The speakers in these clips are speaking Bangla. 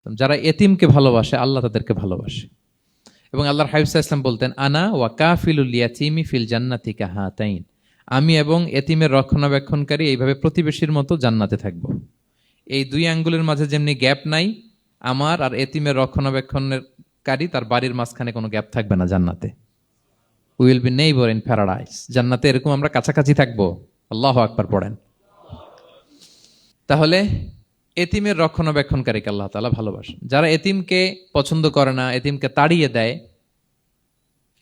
যারা এতিমকে ভালোবাসে আল্লাহ তাদেরকে ভালোবাসে। এবং আল্লাহর হাবিব সাল্লাল্লাহু আলাইহি ওয়াসাল্লাম বলতেন, আনা ওয়া কাফিলুল ইয়াতীমি ফিল জান্নাতি কাহাতাইন, আমি এবং এতিমের রক্ষণাবেক্ষণকারী এইভাবে প্রতিবেশীর মতো জান্নাতে থাকব। এই দুই আঙ্গুলের মাঝে যেমনি গ্যাপ নাই, আমার আর এতিমের রক্ষণাবেক্ষণকারী তার বাড়ির মাঝখানে কোনো গ্যাপ থাকবে না জান্নাতে। We will be neighbour in paradise. জান্নাতে এরকম আমরা কাছাকাছি থাকবো। আল্লাহু আকবার পড়েন। তাহলে এতিমের রক্ষণাবেক্ষণকারীকে আল্লাহ তাআলা ভালোবাসেন। যারা এতিমকে পছন্দ করে না, এতিমকে তাড়িয়ে দেয়,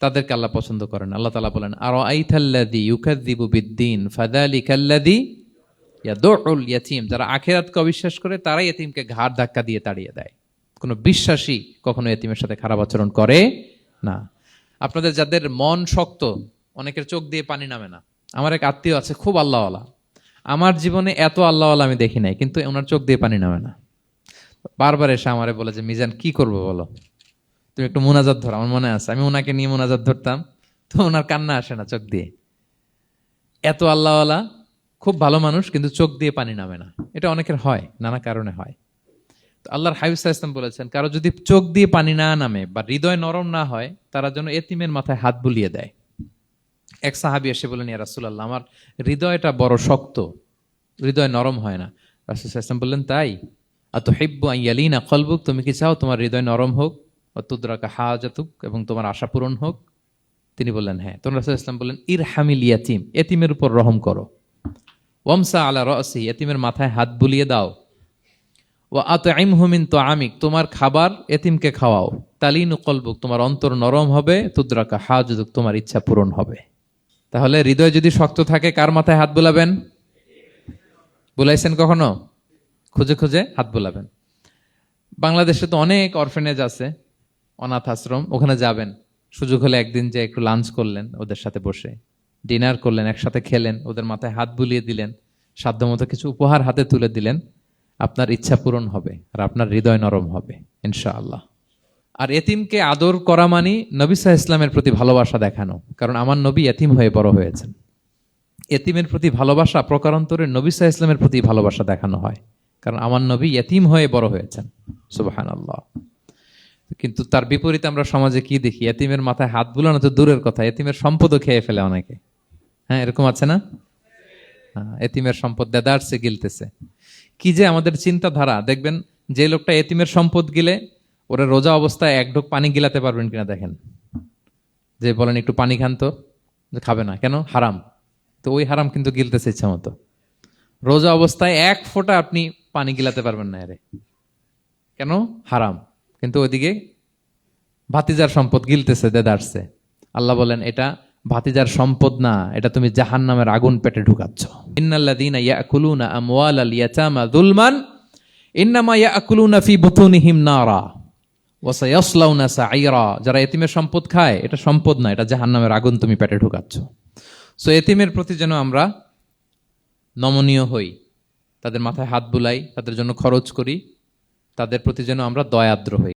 তাদেরকে আল্লাহ পছন্দ করেন। আল্লাহ তাআলা বলেন, আরাআইতাল্লাযী ইউকাযযিবু বিদ্দীন ফাযালিকাল্লাযী ইয়াদুউল ইয়াতীম। যারা আখিরাতকে অবিশ্বাস করে তারাই এতিমকে ঘাড় ধাক্কা দিয়ে তাড়িয়ে দেয়। কোনো বিশ্বাসী কখনো এতিমের সাথে খারাপ আচরণ করে না। আপনাদের যাদের মন শক্ত, অনেকের চোখ দিয়ে পানি নামে না। আমার এক আত্মীয় আছে, খুব আল্লাহওয়ালা। আমার জীবনে এত আল্লাহওয়ালা আমি দেখি নাই, কিন্তু ওনার চোখ দিয়ে পানি নামে না। বারবার এসে আমারে বলে যে, মিজান কি করবো বলো, তুমি একটু মোনাজাত ধরো। আমার মনে আছে আমি ওনাকে নিয়ে মোনাজাত ধরতাম, তো ওনার কান্না আসে না চোখ দিয়ে। এত আল্লাহওয়ালা, খুব ভালো মানুষ, কিন্তু চোখ দিয়ে পানি নামে না। এটা অনেকের হয়, নানা কারণে হয়। তো আল্লাহর হাবিব সাল্লাল্লাহু আলাইহি ওয়াসাল্লাম বলেছেন, কারো যদি চোখ দিয়ে পানি না নামে বা হৃদয় নরম না হয়, তারা যেন এতিমের মাথায় হাত বুলিয়ে দেয়। এক সাহাবী এসে বলেন, ইয়া রাসূলুল্লাহ, আমার হৃদয়টা বড় শক্ত, হৃদয় নরম হয় না। রাসূল সাল্লাল্লাহু আলাইহি ওয়াসাল্লাম বললেন, তাই? আতুহিব্বু আন ইয়ালিনা কলবুক, তুমি কি চাও তোমার হৃদয় নরম হোক, ওয়া তুদরাকা হাজাতুক, এবং তোমার আশা পূরণ হোক? তিনি বললেন, হ্যাঁ। তখন রাসূল সাল্লাল্লাহু আলাইহি ওয়াসাল্লাম বললেন, ইরহামিল ইয়াতীম, এতিমের উপর রহম করো। ওয়ামসা আলা রাসি, এতিমের মাথায় হাত বুলিয়ে দাও। ওয়া আতইমহু মিন তুআমিক, তোমার খাবার এতিমকে খাওয়াও। তালিনু কলবুক, তোমার অন্তর নরম হবে। তুদরাকা হাজাতুক, তোমার ইচ্ছা পূরণ হবে। তাহলে হৃদয় যদি শক্ত থাকে, কার মাথায় হাত বুলাবেন? বুলাইছেন কখনো? খুঁজে খুঁজে হাত বুলাবেন। বাংলাদেশে তো অনেক অরফেনেজ আছে, অনাথ আশ্রম, ওখানে যাবেন। সুযোগ হলে একদিন যে একটু লাঞ্চ করলেন ওদের সাথে বসে, ডিনার করলেন, একসাথে খেলেন, ওদের মাথায় হাত বুলিয়ে দিলেন, সাধ্যমতো কিছু উপহার হাতে তুলে দিলেন, আপনার ইচ্ছা পূরণ হবে আর আপনার হৃদয় নরম হবে ইনশাআল্লাহ। আর এতিমকে আদর করা মানে নবী সাল্লাল্লাহু আলাইহি ওয়াসাল্লামের প্রতি ভালোবাসা দেখানো। কারণ আমার নবী এতিম হয়ে বড় হয়েছেন। এতিমের প্রতি ভালোবাসা প্রকারান্তরে নবী সাল্লাল্লাহু আলাইহি ওয়াসাল্লামের প্রতি ভালোবাসা দেখানো হয়, কারণ আমার নবী এতিম হয়ে বড় হয়েছেন। সুবহানাল্লাহ। কিন্তু তার বিপরীতে আমরা সমাজে কি দেখি? এতিমের মাথায় হাত বুলানো তো দূরের কথা, এতিমের সম্পদও খেয়ে ফেলে অনেকে। হ্যাঁ, এরকম আছে না? এতিমের সম্পদ দেদারসে গিলতেছে। কি যে আমাদের চিন্তাধারা! দেখবেন, যে লোকটা এতিমের সম্পদ গিলে, ওরা রোজা অবস্থায় এক ঢোক পানি গিলাতে পারবেন কিনা দেখেন। যে বলেন একটু পানি খান তো, খাবে না কেন? হারাম। তো ওই হারাম কিন্তু গিলতেছে ইচ্ছা মতো। রোজা অবস্থায় এক ফোঁটা আপনি পানি গিলাতে পারবেন না এরে, কেন? হারাম। কিন্তু ওইদিকে ভাতিজার সম্পদ গিলতেছে দেদারসে। আল্লাহ বলেন, এটা ভাতিজার সম্পদ না, এটা তুমি জাহান্নামের আগুন পেটে ঢুকাচ্ছ। ইন্নাল্লাযীনা ইয়াকুলুনা আমওয়ালাল ইয়াতামা যুলমান ইন্নামা ইয়াকুলুনা ফি বুতুনিহিম নারা ওয়া সায়াসলাউনা সাঈরা। যারা এতিমের সম্পদ খায়, এটা সম্পদ না, এটা জাহান্নামের আগুন তুমি পেটে ঢুকাচ্ছ। সো এতিমের প্রতি যেন আমরা নমনীয় হই, তাদের মাথায় হাত বুলাই, তাদের জন্য খরচ করি, তাদের প্রতি যেন আমরা দয়াদ্র হই।